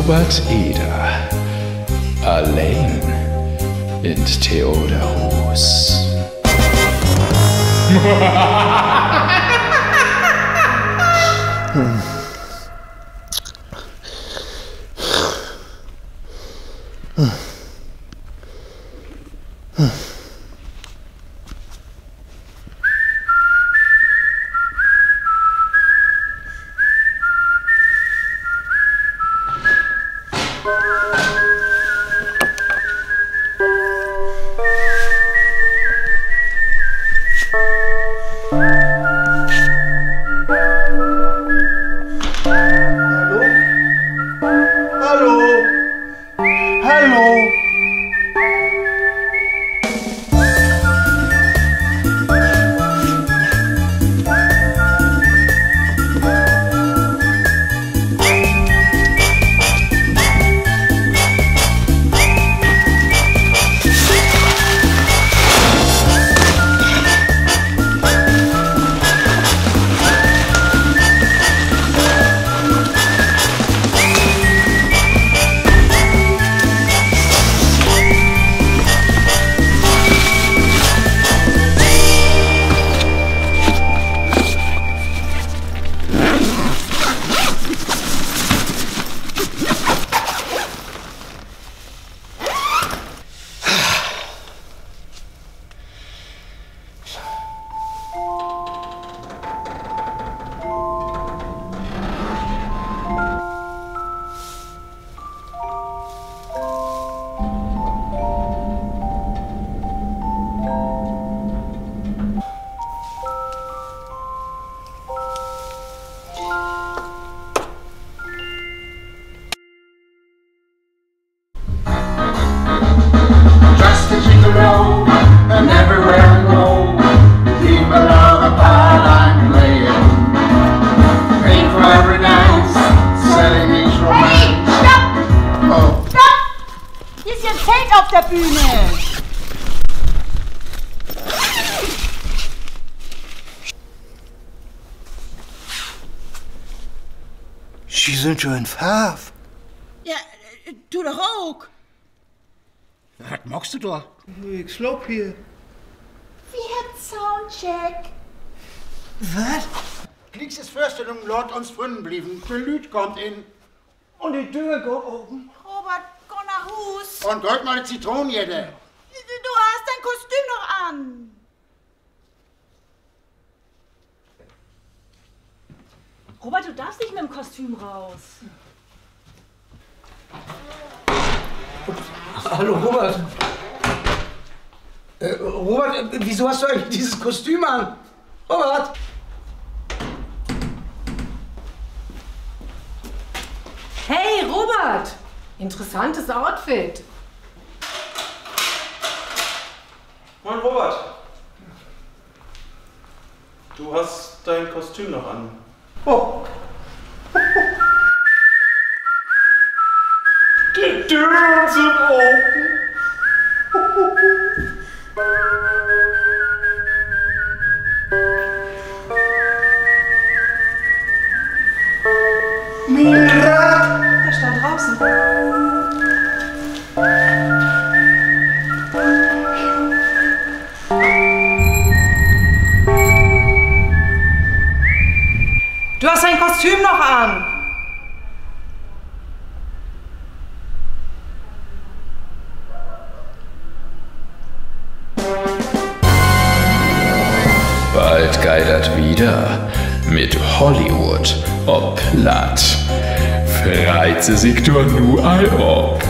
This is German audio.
Robert Eder. Alleen in Theaterhaus. And everywhere I go, keep another part I'm playing. Paint for every dance, setting each romance. Hey, stopp! Oh. Stopp! Hier ist ja ein Zelt auf der Bühne. Sie sind schon in Farbe. Ja, du doch auch. Was magst du da? Ich glaub hier. Wir haben Soundcheck. Was? Kriegs Vorstellung Lord uns Fründen blieben. Der Lüd kommt in. Und die Tür geht oben. Robert, geh nach Hus. Und drück mal die Zitronenjette. Du hast dein Kostüm noch an. Robert, du darfst nicht mit dem Kostüm raus. Hallo Robert. Robert, wieso hast du eigentlich dieses Kostüm an? Robert! Hey, Robert! Interessantes Outfit. Moin, Robert. Du hast dein Kostüm noch an. Oh. Die Türen sind offen. Murat! Da stand draußen. Du hast dein Kostüm noch an. Bald geidert wieder mit Hollywood ob platt. Freit sie sich doch nur all ob.